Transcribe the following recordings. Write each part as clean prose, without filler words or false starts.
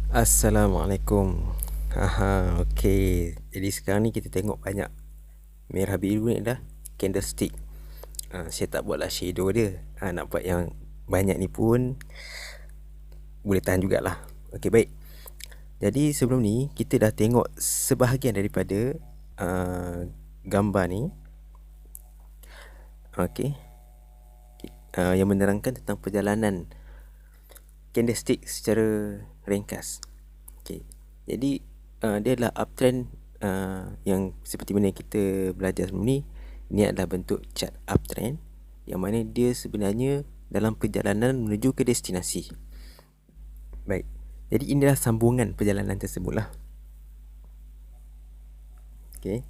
Assalamualaikum. Okey. Jadi sekarang ni kita tengok banyak merah biru ni dah candlestick. Saya tak buatlah shadow dia. Nak buat yang banyak ni pun boleh tahan jugalah. Okey, baik. Jadi sebelum ni kita dah tengok sebahagian daripada gambar ni. Okey. Yang menerangkan tentang perjalanan candlestick secara ringkas. Okay. Jadi dia adalah uptrend yang seperti mana kita belajar sebelum ni. Ini adalah bentuk chart uptrend yang mana dia sebenarnya dalam perjalanan menuju ke destinasi. Baik. Jadi inilah sambungan perjalanan tersebut lah. Okay.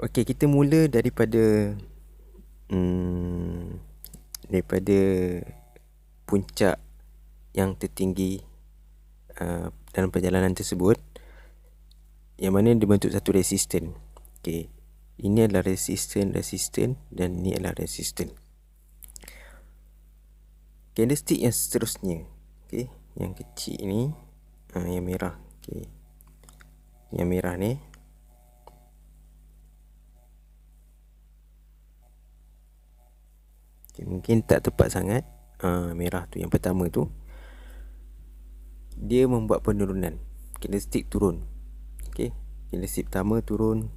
Okay, kita mula daripada daripada puncak yang tertinggi dalam perjalanan tersebut, yang mana dibentuk satu resisten. Okay. Ini adalah resisten dan ini adalah resisten. Candlestick yang seterusnya, okay, yang kecil ni, yang merah, okay, yang merah ni, okay, mungkin tak tepat sangat. Merah tu yang pertama tu, dia membuat penurunan. Candlestick turun. Okay, candlestick pertama turun,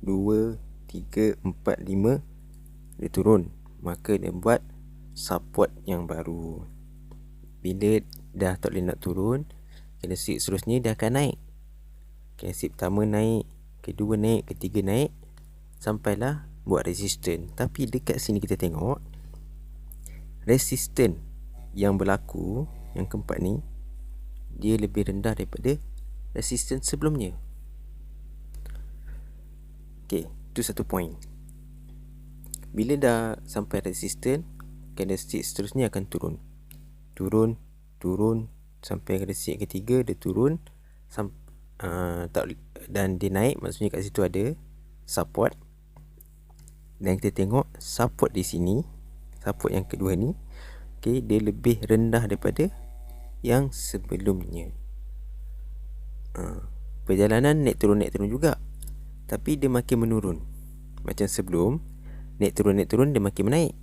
2, 3, 4, 5, dia turun. Maka dia buat support yang baru. Bila dah tak boleh nak turun, candlestick seterusnya dia akan naik. Candlestick pertama naik, kedua naik, ketiga naik, sampailah buat resisten. Tapi dekat sini kita tengok resisten yang berlaku, yang keempat ni, dia lebih rendah daripada resisten sebelumnya. Okay, itu satu point. Bila dah sampai resisten, candlestick seterusnya akan turun. Turun sampai candlestick ketiga dia turun dan dia naik, maksudnya kat situ ada support. Dan kita tengok support di sini, support yang kedua ni, okay, dia lebih rendah daripada yang sebelumnya. Perjalanan naik turun juga, tapi dia makin menurun. Macam sebelum, naik turun dia makin menaik.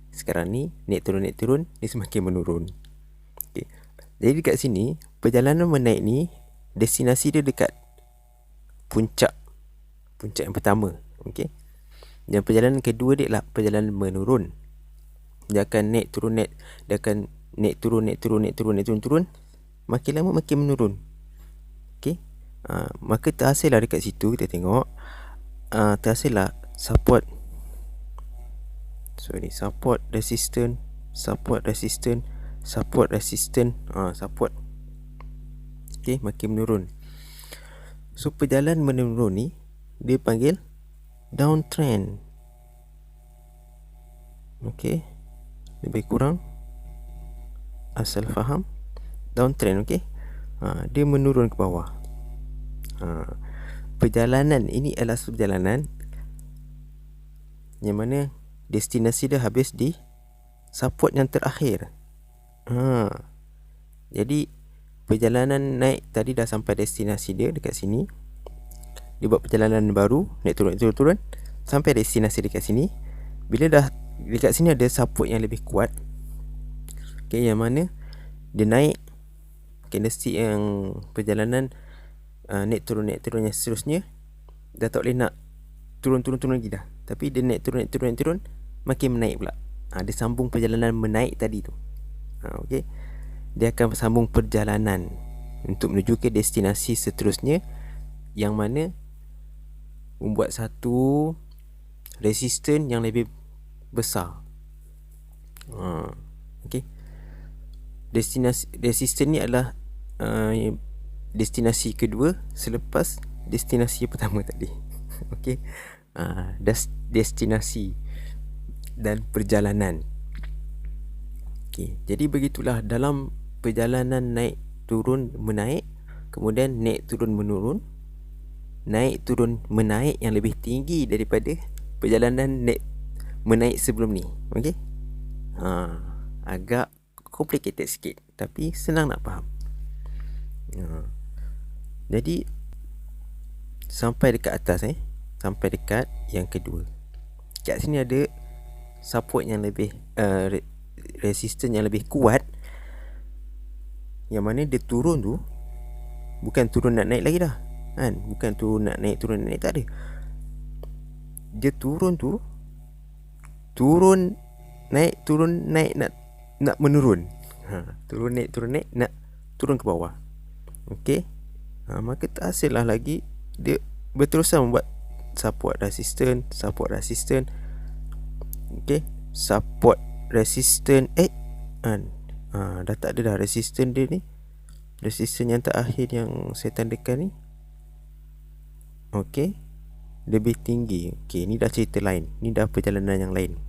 Sekarang ni naik turun dia semakin menurun. Okay. Jadi dekat sini perjalanan menaik ni, destinasi dia dekat puncak yang pertama. Okay. Dan perjalanan kedua dia adalah perjalanan menurun. Dia akan naik turun, dia akan naik turun, makin lama makin menurun. Okay. Maka terhasillah dekat situ kita tengok terhasillah support resistance, support. Okay, makin menurun. So perjalanan menurun ni dia panggil downtrend. Okay, lebih kurang asal faham downtrend. Okay, dia menurun ke bawah. Perjalanan ini adalah perjalanan yang mana destinasi dia habis di support yang terakhir. Jadi perjalanan naik tadi dah sampai destinasi dia dekat sini. Dia buat perjalanan baru, naik turun sampai destinasi dekat sini. Bila dah dekat sini ada support yang lebih kuat, okay, yang mana dia naik candlestick yang perjalanan naik turun yang seterusnya dah tak boleh nak turun lagi dah. Tapi dia naik turun makin menaik pula. Dia sambung perjalanan menaik tadi tu. Okay, dia akan sambung perjalanan untuk menuju ke destinasi seterusnya, yang mana membuat satu resisten yang lebih besar. Okay, destinasi resisten ni adalah destinasi kedua selepas destinasi pertama tadi. Okay, destinasi dan perjalanan. Okay, jadi begitulah dalam perjalanan naik turun menaik, kemudian naik turun menurun, naik turun menaik yang lebih tinggi daripada perjalanan naik menaik sebelum ni. Okay, agak complicated sikit, tapi senang nak faham. Jadi sampai dekat atas sampai dekat yang kedua. Kat sini ada support yang lebih resistance yang lebih kuat, yang mana dia turun tu bukan turun nak naik lagi dah kan, bukan turun nak naik tak ada. Dia turun tu turun naik nak menurun. Turun naik nak turun ke bawah. Okey. Maka tak hasil lah lagi dia berterusan membuat support resistance. Okey, support resistance dah tak ada dah resistance dia ni. Resistance yang terakhir yang saya tandakan ni, okey, lebih tinggi. Okey, ni dah cerita lain, ni dah perjalanan yang lain.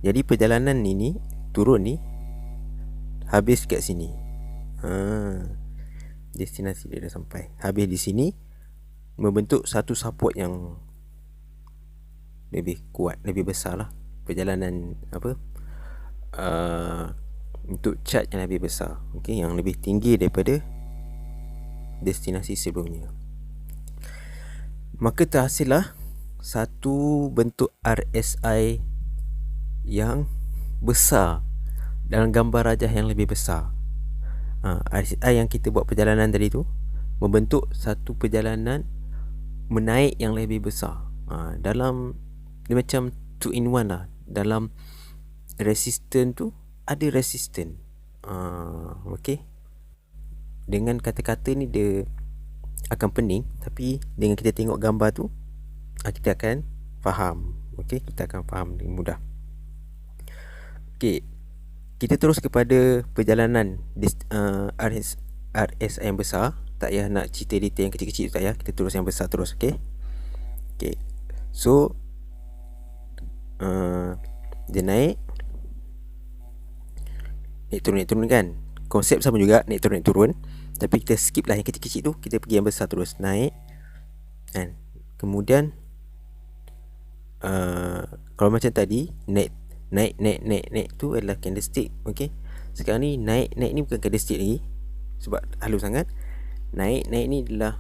Jadi perjalanan ni turun ni habis kat sini. Destinasi dia dah sampai. Habis di sini membentuk satu support yang lebih kuat, lebih besar lah. Perjalanan untuk charge yang lebih besar, okey, yang lebih tinggi daripada destinasi sebelumnya. Maka terhasillah satu bentuk RSI yang besar dalam gambar rajah yang lebih besar. RSI yang kita buat perjalanan tadi tu membentuk satu perjalanan menaik yang lebih besar. Dalam dia macam 2 in 1 lah. Dalam resistance tu ada resistance. Okey. Dengan kata-kata ni dia akan pening, tapi dengan kita tengok gambar tu kita akan faham. Okey, kita akan faham dengan mudah. Okey. Kita terus kepada perjalanan RSI yang besar. Tak payah nak cerita detail yang kecil-kecil tu, tak payah. Kita terus yang besar terus, okey. Okey. So dia naik turun kan. Konsep sama juga, naik turun. Tapi kita skip lah yang kecil-kecil tu, kita pergi yang besar terus. Naik kan. Kemudian kalau macam tadi naik tu adalah candlestick. Okey. Sekarang ni naik ni bukan candlestick lagi, sebab halus sangat. Naik ni adalah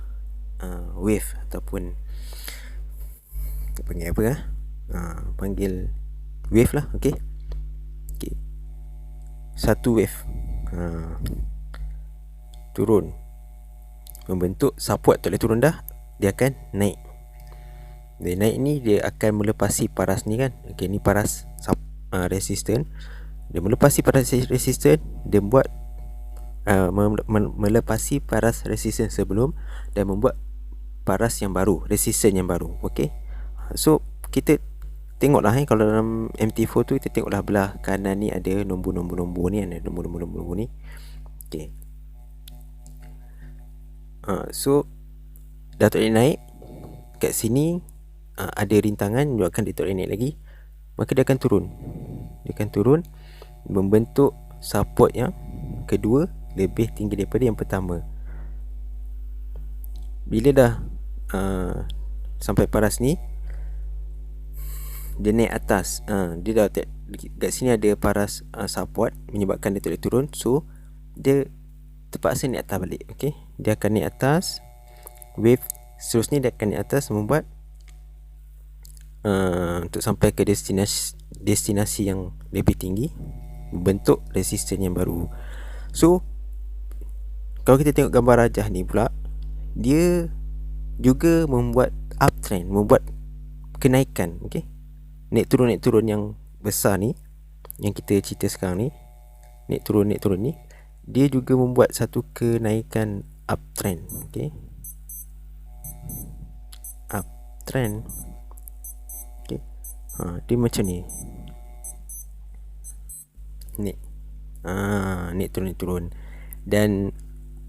wave ataupun panggil apa panggil wave lah. Okey. Satu wave turun membentuk support. Tak boleh turun dah, dia akan naik. Dia naik ni dia akan melepasi paras ni kan. Okey, ni paras resistance. Dia melepasi paras resistance, dia buat melepasi paras resistance sebelum dan membuat paras yang baru, resistance yang baru. Okey. So kita tengoklah kalau dalam MT4 tu kita tengoklah belah kanan ni ada nombor-nombor ni, ada nombor-nombor ni. Okey. So dah tak boleh naik. Kat sini ada rintangan menyebabkan dia tak boleh naik lagi. Maka dia akan turun membentuk support yang kedua lebih tinggi daripada yang pertama. Bila dah sampai paras ni, dia naik atas. Dia dah kat sini ada paras support menyebabkan dia tak boleh turun. So dia terpaksa naik atas balik. Okey, dia akan naik atas. Wave seterusnya dia akan naik atas membuat untuk sampai ke destinasi yang lebih tinggi, membentuk resistance yang baru. So kalau kita tengok gambar rajah ni pula, dia juga membuat uptrend, membuat kenaikan. Okey, naik turun yang besar ni, yang kita cerita sekarang ni, naik turun ni, dia juga membuat satu kenaikan uptrend. Okey, uptrend. Okey, dia macam ni, naik turun. Dan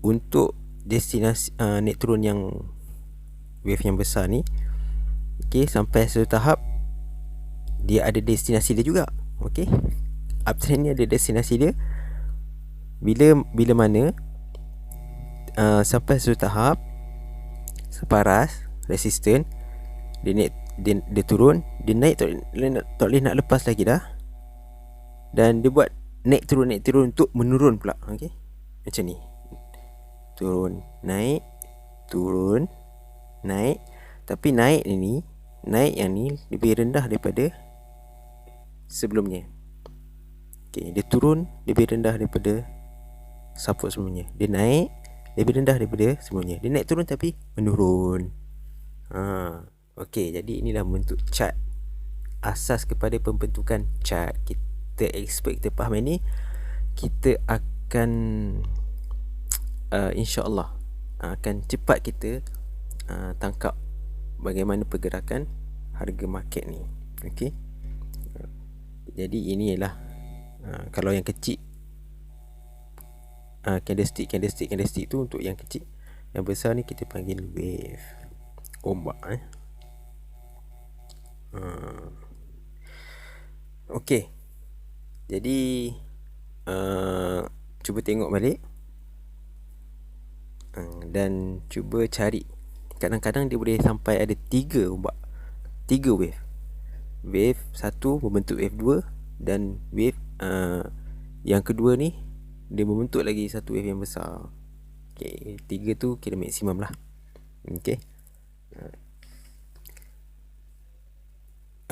untuk destinasi naik turun yang wave yang besar ni, okey, sampai satu tahap dia ada destinasi dia juga. Okey, uptrend ni ada destinasi dia. Bila mana sampai satu tahap separas resistance, dia turun, dia naik, tak boleh nak lepas lagi dah. Dan dia buat naik turun untuk menurun pula. Okey, macam ni. turun, naik, turun, naik. Tapi naik yang ni lebih rendah daripada sebelumnya. Okay, dia turun lebih rendah daripada support sebelumnya. Dia naik lebih rendah daripada sebelumnya. Dia naik turun tapi menurun. Okay, jadi inilah bentuk chart. Asas kepada pembentukan chart. Kita expect, kita faham ini, kita akan insya-Allah akan cepat kita tangkap bagaimana pergerakan harga market ni. Okey. Jadi ini ialah kalau yang kecil, candlestick tu untuk yang kecil. Yang besar ni kita panggil wave, ombak. Okey. Jadi cuba tengok balik dan cuba cari. Kadang-kadang dia boleh sampai ada 3 ombak, 3 wave. Wave 1 membentuk wave 2, dan wave yang kedua ni dia membentuk lagi satu wave yang besar. Okay, 3 tu kira maksimum lah. Okay.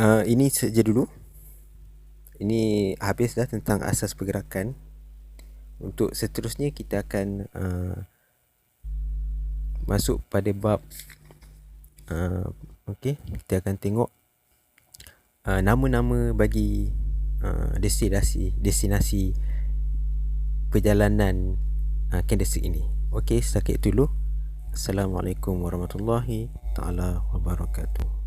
Ini saja dulu. Ini habis dah tentang asas pergerakan. Untuk seterusnya kita akan masuk pada bab okey, kita akan tengok nama-nama bagi destinasi perjalanan candlestick ini. Okey, setakat itu dulu. Assalamualaikum warahmatullahi taala wabarakatuh.